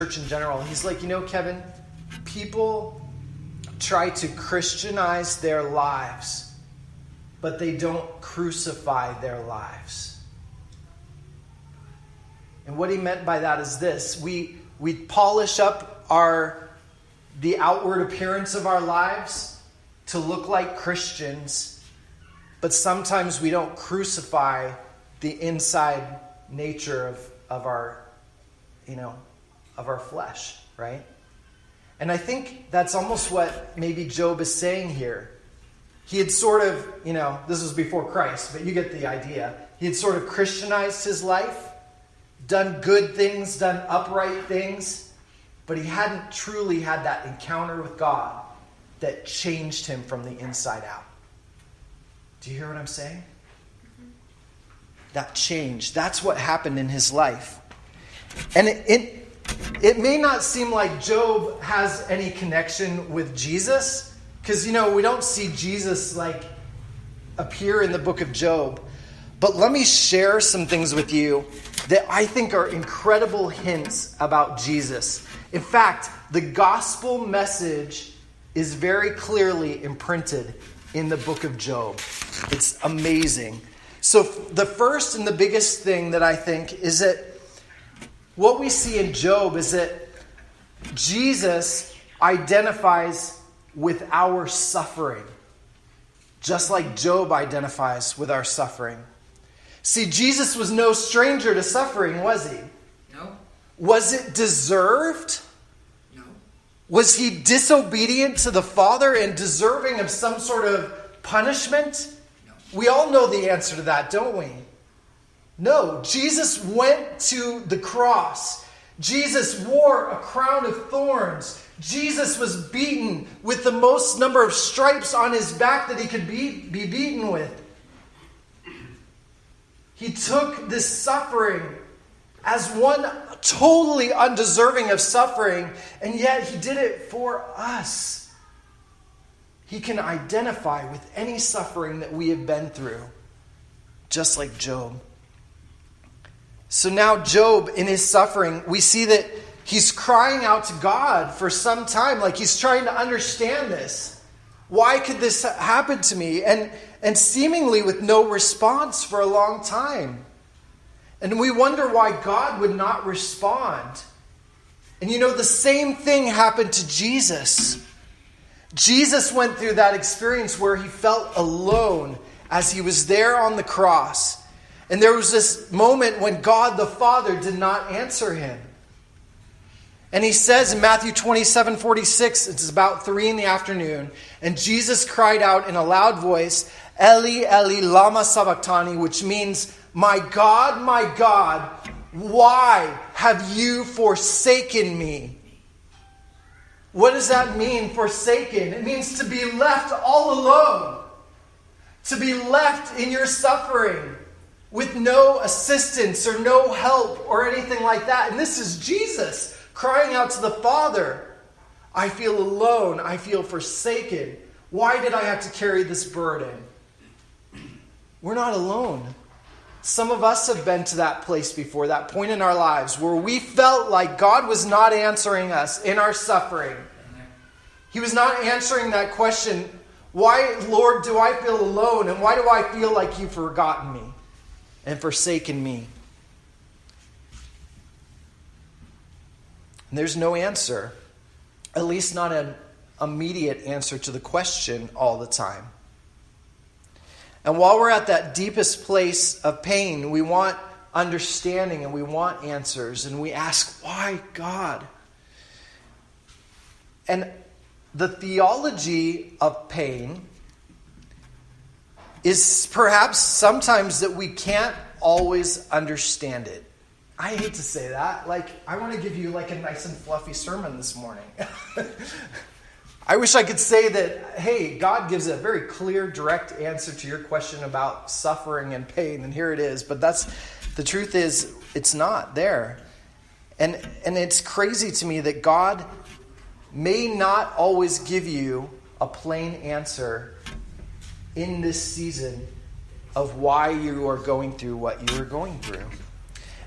church in general. He's like, Kevin, people try to Christianize their lives, but they don't crucify their lives. And what he meant by that is this: we polish up the outward appearance of our lives to look like Christians, but sometimes we don't crucify the inside nature of our flesh, right? And I think that's almost what maybe Job is saying here. He had sort of, this was before Christ, but you get the idea. He had sort of Christianized his life, done good things, done upright things, but he hadn't truly had that encounter with God that changed him from the inside out. Do you hear what I'm saying? That change, that's what happened in his life. And it may not seem like Job has any connection with Jesus, because, we don't see Jesus appear in the book of Job. But let me share some things with you that I think are incredible hints about Jesus. In fact, the gospel message is very clearly imprinted in the book of Job. It's amazing. So the first and the biggest thing that I think is that what we see in Job is that Jesus identifies with our suffering, just like Job identifies with our suffering. See, Jesus was no stranger to suffering, was he? No. Was it deserved? No. Was he disobedient to the Father and deserving of some sort of punishment? No. We all know the answer to that, don't we? No. Jesus went to the cross. Jesus wore a crown of thorns. Jesus was beaten with the most number of stripes on his back that he could be beaten with. He took this suffering as one totally undeserving of suffering, and yet he did it for us. He can identify with any suffering that we have been through, just like Job. So now Job, in his suffering, we see that he's crying out to God for some time, like he's trying to understand this. Why could this happen to me? And seemingly with no response for a long time. And we wonder why God would not respond. And the same thing happened to Jesus. Jesus went through that experience where he felt alone as he was there on the cross. And there was this moment when God the Father did not answer him. And he says in Matthew 27:46, it's about 3 p.m, and Jesus cried out in a loud voice, Eli, Eli, lama sabachthani, which means, my God, why have you forsaken me? What does that mean, forsaken? It means to be left all alone. To be left in your suffering with no assistance or no help or anything like that. And this is Jesus crying out to the Father. I feel alone. I feel forsaken. Why did I have to carry this burden? We're not alone. Some of us have been to that place before, that point in our lives where we felt like God was not answering us in our suffering. He was not answering that question, why, Lord, do I feel alone? And why do I feel like you've forgotten me and forsaken me? And there's no answer, at least not an immediate answer to the question all the time. And while we're at that deepest place of pain, we want understanding and we want answers. And we ask, why God? And the theology of pain is perhaps sometimes that we can't always understand it. I hate to say that. I want to give you a nice and fluffy sermon this morning. I wish I could say that, hey, God gives a very clear, direct answer to your question about suffering and pain, and here it is. But the truth is, it's not there. And it's crazy to me that God may not always give you a plain answer in this season of why you are going through what you are going through.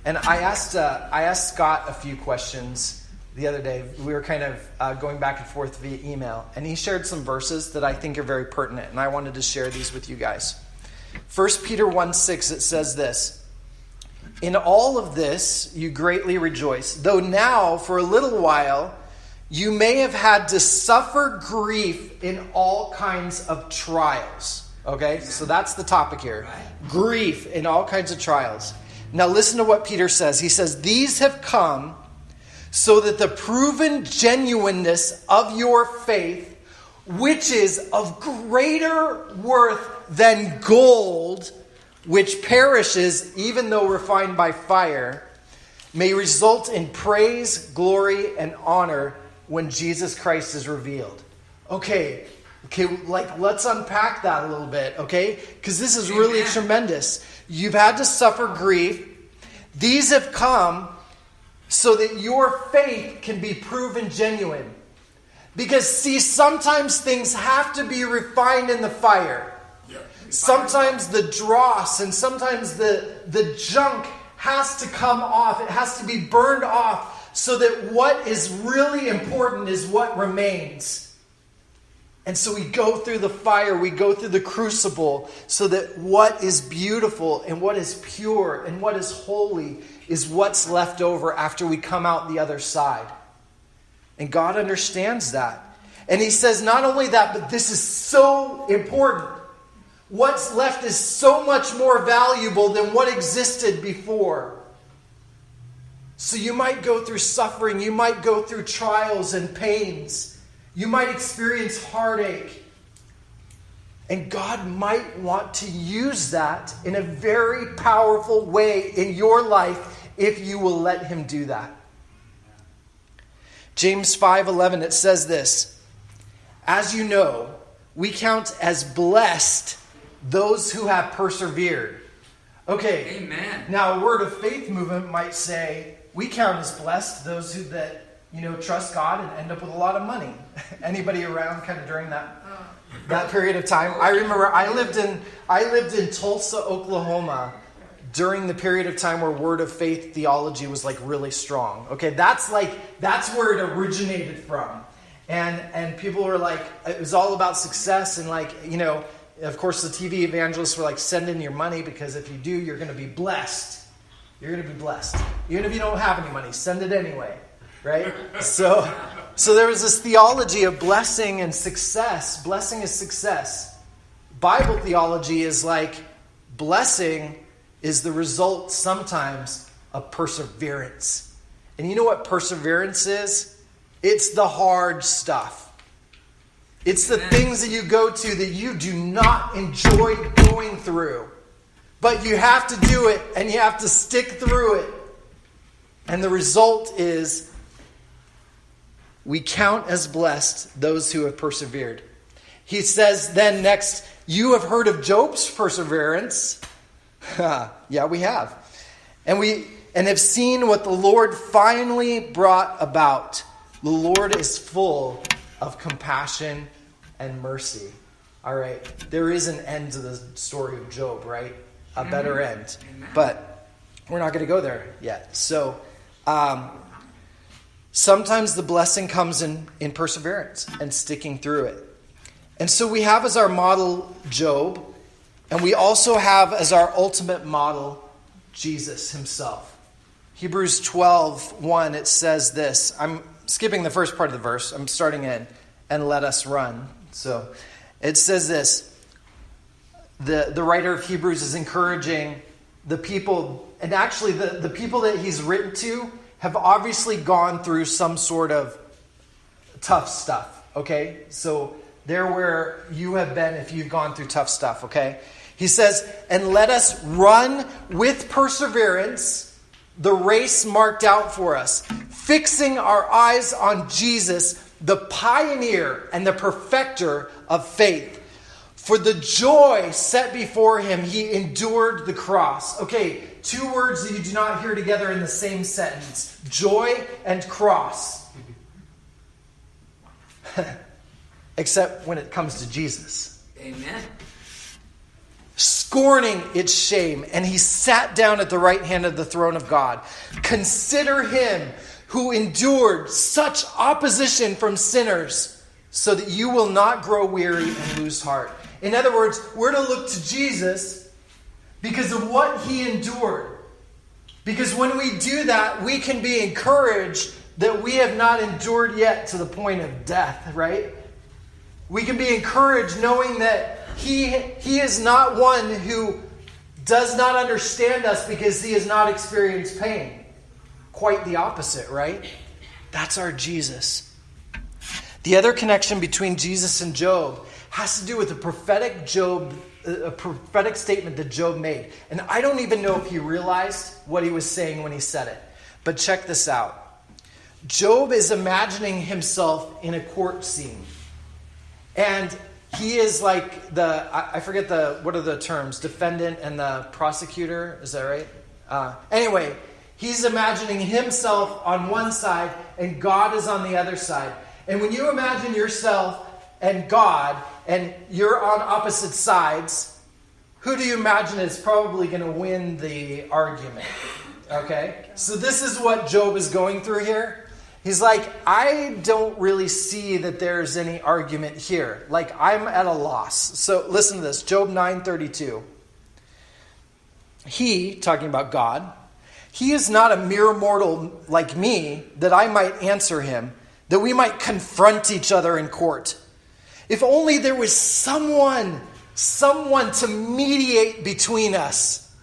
And I asked Scott a few questions the other day. We were kind of going back and forth via email, and he shared some verses that I think are very pertinent, and I wanted to share these with you guys. 1 Peter 1:6, it says this: "In all of this you greatly rejoice, though now for a little while you may have had to suffer grief in all kinds of trials." Okay, so that's the topic here. Grief in all kinds of trials. Now listen to what Peter says. He says, "These have come so that the proven genuineness of your faith, which is of greater worth than gold, which perishes even though refined by fire, may result in praise, glory, and honor when Jesus Christ is revealed." Okay, let's unpack that a little bit, okay? Because this is really tremendous. You've had to suffer grief. These have come so that your faith can be proven genuine. Because, see, sometimes things have to be refined in the fire. Sometimes the dross and sometimes the junk has to come off. It has to be burned off so that what is really important is what remains. And so we go through the fire, we go through the crucible so that what is beautiful and what is pure and what is holy is what's left over after we come out the other side. And God understands that. And he says not only that, but this is so important. What's left is so much more valuable than what existed before. So you might go through suffering, you might go through trials and pains. You might experience heartache. And God might want to use that in a very powerful way in your life if you will let him do that. James 5:11, it says this: "As you know, we count as blessed those who have persevered." Okay. Amen. Now, a Word of Faith movement might say, we count as blessed those who trust God and end up with a lot of money. Anybody around kind of during that period of time? I remember I lived in Tulsa, Oklahoma during the period of time where Word of Faith theology was like really strong. Okay, that's where it originated from. And people were like, it was all about success and of course the TV evangelists were like, send in your money because if you do, you're going to be blessed. You're going to be blessed. Even if you don't have any money, send it anyway. Right? So there was this theology of blessing and success. Blessing is success. Bible theology is like blessing is the result sometimes of perseverance. And you know what perseverance is? It's the hard stuff. It's the things that you go to that you do not enjoy going through. But you have to do it and you have to stick through it. And the result is we count as blessed those who have persevered. He says then next, you have heard of Job's perseverance. Yeah, we have. And have seen what the Lord finally brought about. The Lord is full of compassion and mercy. All right, there is an end to the story of Job, right? A better end. But we're not going to go there yet. So sometimes the blessing comes in perseverance and sticking through it. And so we have as our model Job, and we also have as our ultimate model Jesus himself. Hebrews 12:1, it says this. I'm skipping the first part of the verse. I'm starting in, and let us run. So it says this. The writer of Hebrews is encouraging the people, and actually the people that he's written to have obviously gone through some sort of tough stuff, okay? So they're where you have been if you've gone through tough stuff, okay? He says, and let us run with perseverance the race marked out for us, fixing our eyes on Jesus, the pioneer and the perfecter of faith. For the joy set before him, he endured the cross. Okay, two words that you do not hear together in the same sentence. Joy and cross. Except when it comes to Jesus. Amen. Scorning its shame, and he sat down at the right hand of the throne of God. Consider him who endured such opposition from sinners so that you will not grow weary and lose heart. In other words, we're to look to Jesus because of what he endured. Because when we do that, we can be encouraged that we have not endured yet to the point of death, right? We can be encouraged knowing that he is not one who does not understand us because he has not experienced pain. Quite the opposite, right? That's our Jesus. The other connection between Jesus and Job has to do with a prophetic statement that Job made. And I don't even know if he realized what he was saying when he said it. But check this out. Job is imagining himself in a court scene. And he is like I forget what are the terms? Defendant and the prosecutor. Is that right? Anyway, he's imagining himself on one side and God is on the other side. And when you imagine yourself and God and you're on opposite sides, who do you imagine is probably going to win the argument? Okay? So this is what Job is going through here. He's like, I don't really see that there's any argument here. Like, I'm at a loss. So listen to this. Job 9:32. He, talking about God, he is not a mere mortal like me that I might answer him, that we might confront each other in court. If only there was someone to mediate between us.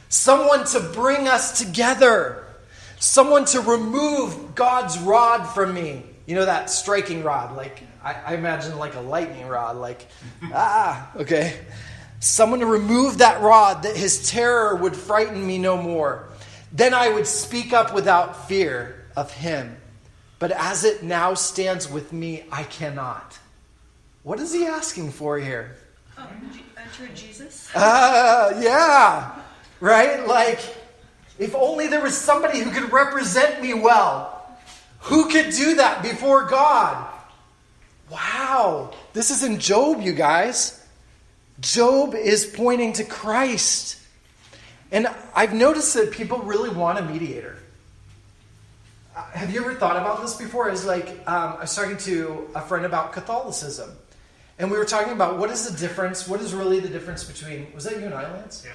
Someone to bring us together. Someone to remove God's rod from me. You know that striking rod, like I imagine like a lightning rod, like, okay. Someone to remove that rod, that his terror would frighten me no more. Then I would speak up without fear of him. But as it now stands with me, I cannot. What is he asking for here? Enter Jesus? Yeah. Right? Like, if only there was somebody who could represent me well. Who could do that before God? Wow. This is in Job, you guys. Job is pointing to Christ. And I've noticed that people really want a mediator. Have you ever thought about this before? It's like, I was talking to a friend about Catholicism. And we were talking about what is really the difference between, was that you and I, Lance? Yeah.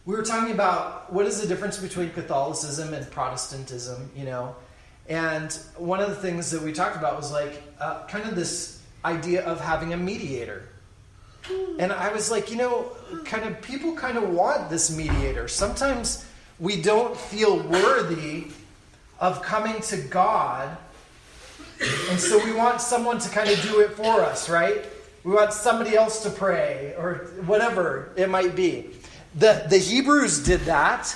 We were talking about what is the difference between Catholicism and Protestantism, you know? And one of the things that we talked about was like kind of this idea of having a mediator. And I was like, you know, people kind of want this mediator. Sometimes we don't feel worthy of coming to God. And so we want someone to kind of do it for us, right? We want somebody else to pray or whatever it might be. The Hebrews did that.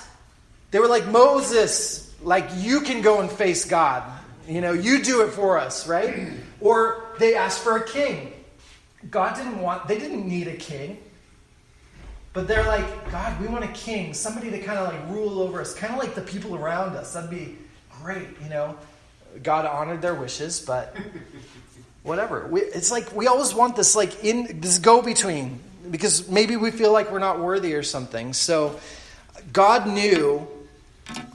They were like, Moses, like, you can go and face God. You know, you do it for us, right? Or they asked for a king. They didn't need a king. But they're like, God, we want a king. Somebody to kind of like rule over us. Kind of like the people around us. That'd be great, you know. God honored their wishes, but whatever. It's like we always want this like in this go-between. Because maybe we feel like we're not worthy or something. So God knew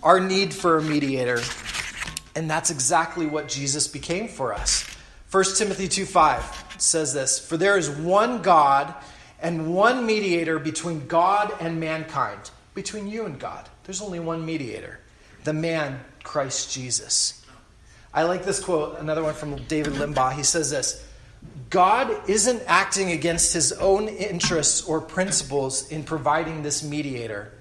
our need for a mediator. And that's exactly what Jesus became for us. 1 Timothy 2:5 says this. For there is one God and one mediator between God and mankind. Between you and God. There's only one mediator. The man, Christ Jesus. I like this quote. Another one from David Limbaugh. He says this. God isn't acting against his own interests or principles in providing this mediator.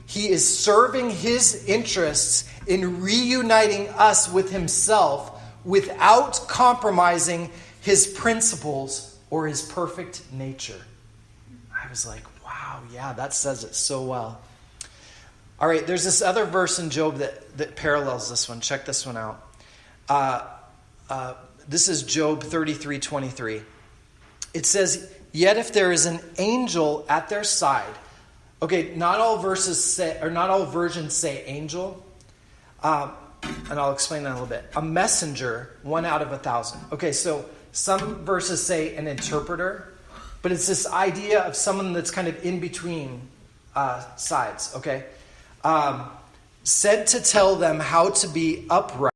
He is serving his interests in reuniting us with himself without compromising his principles or his perfect nature. I was like, wow, yeah, that says it so well. All right, there's this other verse in Job that parallels this one. Check this one out. This is Job 33:23. It says, yet if there is an angel at their side. Okay, not all versions say angel. And I'll explain that in a little bit. A messenger, 1 out of 1,000. Okay, so some verses say an interpreter. But it's this idea of someone that's kind of in between sides, okay? sent to tell them how to be upright